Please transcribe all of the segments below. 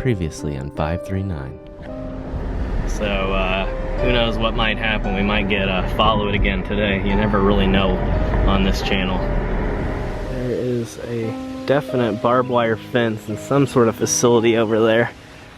Previously on 539. So, who knows what might happen. We might get followed again today. You never really know on this channel. There is a definite barbed wire fence and some sort of facility over there.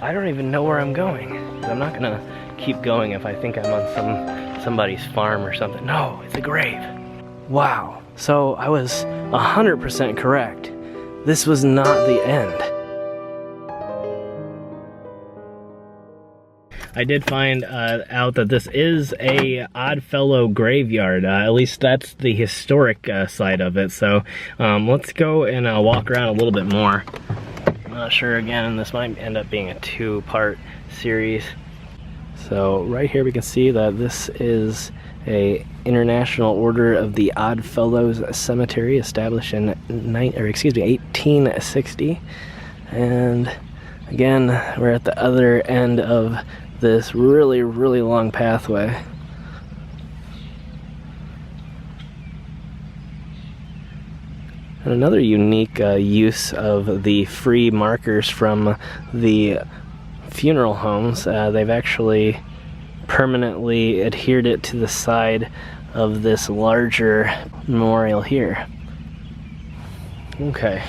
I don't even know where I'm going. I'm not gonna keep going if I think I'm on somebody's farm or something. No, it's a grave. Wow. So I was 100% correct. This was not the end. I did find out that this is a Oddfellow graveyard. At least that's the historic side of it. So let's go and walk around a little bit more. I'm not sure again, and this might end up being a two-part series. So right here we can see that this is a International Order of the Oddfellows Cemetery established in 1860. And again, we're at the other end of this really long pathway. And another unique use of the free markers from the funeral homes, they've actually permanently adhered it to the side of this larger memorial here. Okay.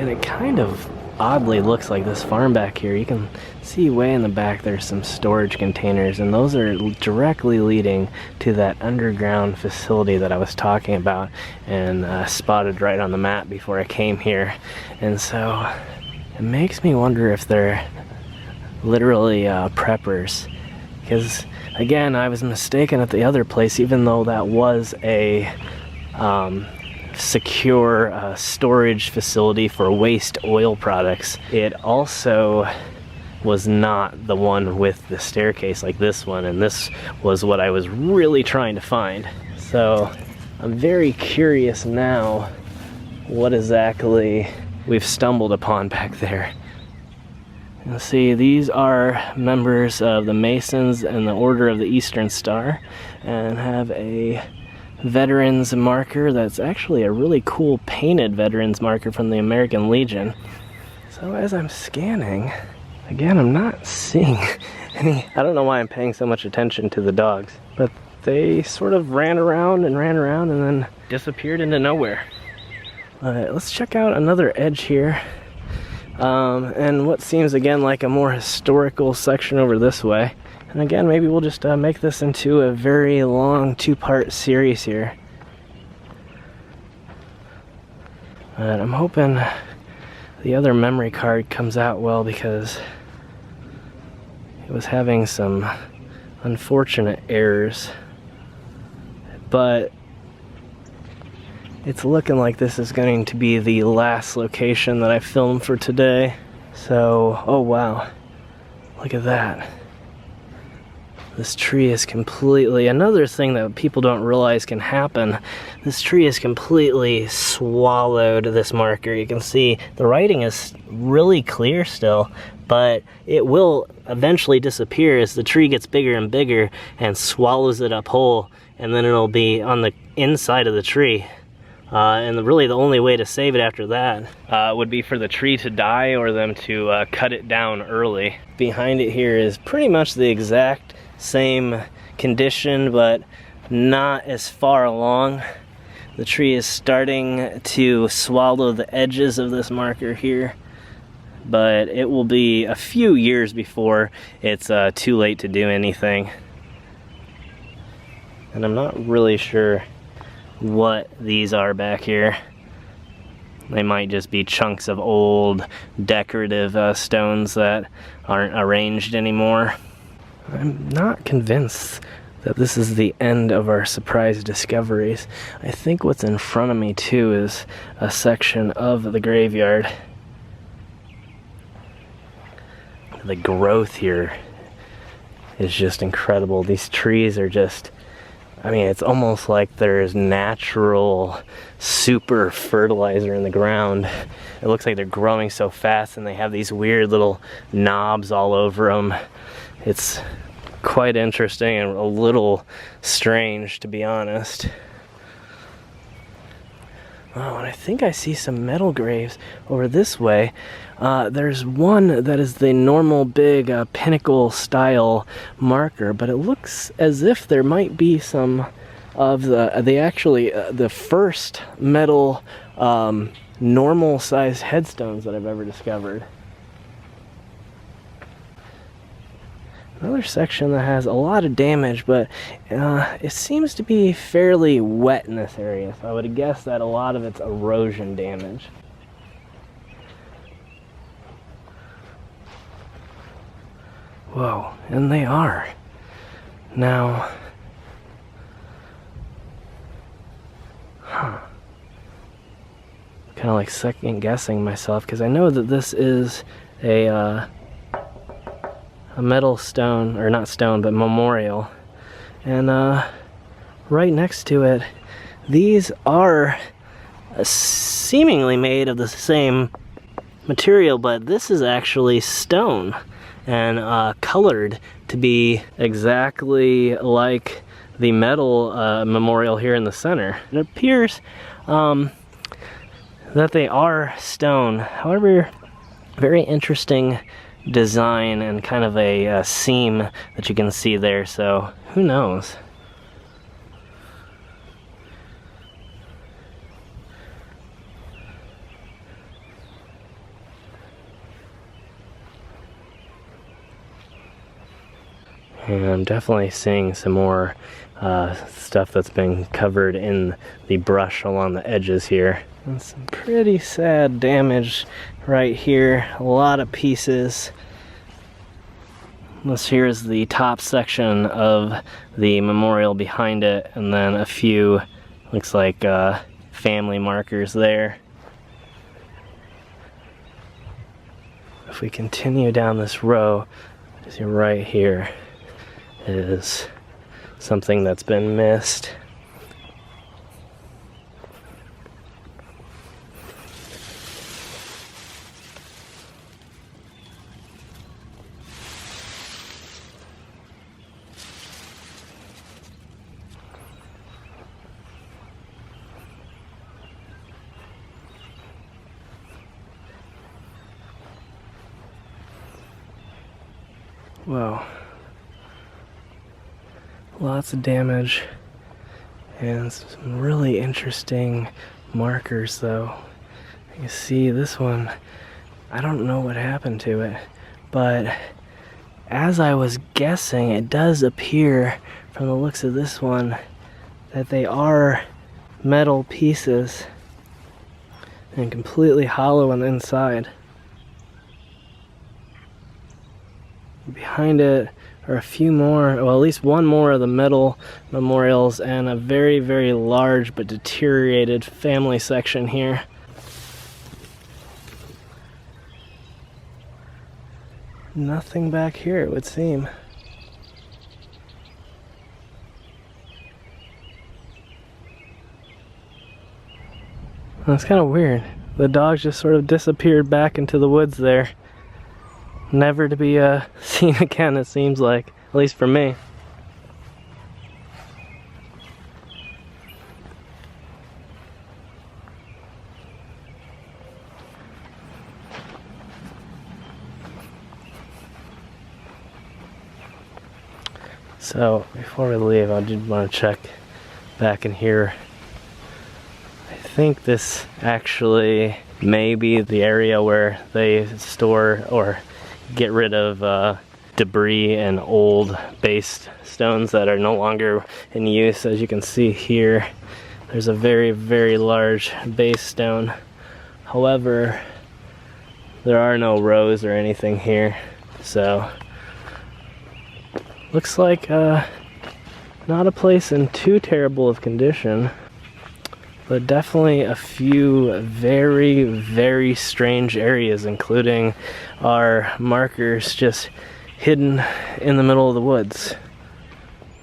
And it kind of oddly looks like this farm back here. You can see way in the back there's some storage containers, and those are directly leading to that underground facility that I was talking about and spotted right on the map before I came here. And so it makes me wonder if they're literally preppers, because again, I was mistaken at the other place, even though that was a secure storage facility for waste oil products. It also was not the one with the staircase like this one, and this was what I was really trying to find. So I'm very curious now what exactly we've stumbled upon back there. You'll see these are members of the Masons and the Order of the Eastern Star, and have a veterans marker that's actually a really cool painted veterans marker from the American Legion. So as I'm scanning, again, I'm not seeing any. I don't know why I'm paying so much attention to the dogs, but they sort of ran around and then disappeared into nowhere. Alright, let's check out another edge here. And what seems again like a more historical section over this way. And again, maybe we'll just make this into a very long two-part series here. And I'm hoping the other memory card comes out well, because it was having some unfortunate errors. But it's looking like this is going to be the last location that I filmed for today. So, oh wow, look at that. This tree is completely, another thing that people don't realize can happen, this tree is completely swallowed this marker. You can see the writing is really clear still, but it will eventually disappear as the tree gets bigger and bigger and swallows it up whole, and then it'll be on the inside of the tree. And really the only way to save it after that would be for the tree to die or them to cut it down early. Behind it here is pretty much the exact same condition, but not as far along. The tree is starting to swallow the edges of this marker here, but it will be a few years before it's too late to do anything. And I'm not really sure what these are back here. They might just be chunks of old decorative stones that aren't arranged anymore. I'm not convinced that this is the end of our surprise discoveries. I think what's in front of me too is a section of the graveyard. The growth here is just incredible. These trees are just, I mean, it's almost like there's natural super fertilizer in the ground. It looks like they're growing so fast, and they have these weird little knobs all over them. It's quite interesting and a little strange, to be honest. Oh, and I think I see some metal graves over this way. There's one that is the normal big pinnacle style marker, but it looks as if there might be some of the first metal normal sized headstones that I've ever discovered. Another section that has a lot of damage, but it seems to be fairly wet in this area, so I would guess that a lot of it's erosion damage. Whoa, and they are. Now, kind of like second guessing myself, because I know that this is a metal stone, or not stone, but memorial. And right next to it, these are seemingly made of the same material, but this is actually stone and colored to be exactly like the metal memorial here in the center. It appears that they are stone. However, very interesting design and kind of a seam that you can see there, so who knows. And I'm definitely seeing some more stuff that's been covered in the brush along the edges here. And some pretty sad damage right here. A lot of pieces. This here is the top section of the memorial behind it, and then a few, looks like family markers there. If we continue down this row, see right here is something that's been missed. Whoa. Lots of damage and some really interesting markers though. You see this one, I don't know what happened to it, but as I was guessing, it does appear from the looks of this one that they are metal pieces and completely hollow on the inside. Behind it are a few more, well, at least one more of the metal memorials and a very, very large but deteriorated family section here. Nothing back here, it would seem. That's kind of weird. The dogs just sort of disappeared back into the woods there. Never to be seen again, it seems like, at least for me. So before we leave, I did want to check back in here. I think this actually may be the area where they store or get rid of debris and old base stones that are no longer in use. As you can see here, there's a very, very large base stone. However, there are no rows or anything here, so looks like not a place in too terrible of condition, but definitely a few very, very strange areas, including our markers just hidden in the middle of the woods.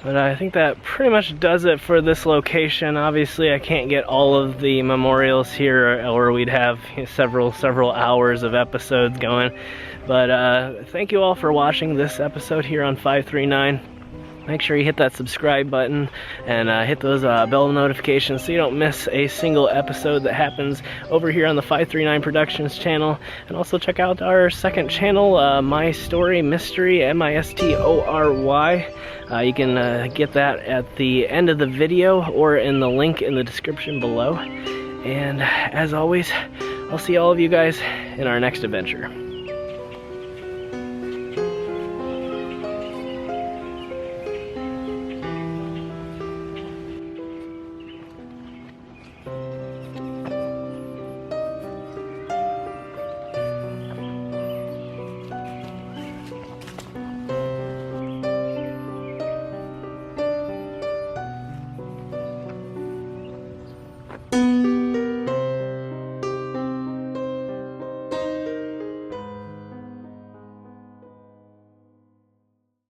But I think that pretty much does it for this location. Obviously, I can't get all of the memorials here, or we'd have several hours of episodes going. But thank you all for watching this episode here on 539. make sure you hit that subscribe button and hit those bell notifications so you don't miss a single episode that happens over here on the 539 Productions channel. And also check out our second channel, My Story Mystery, M-I-S-T-O-R-Y. You can get that at the end of the video or in the link in the description below. And as always, I'll see all of you guys in our next adventure.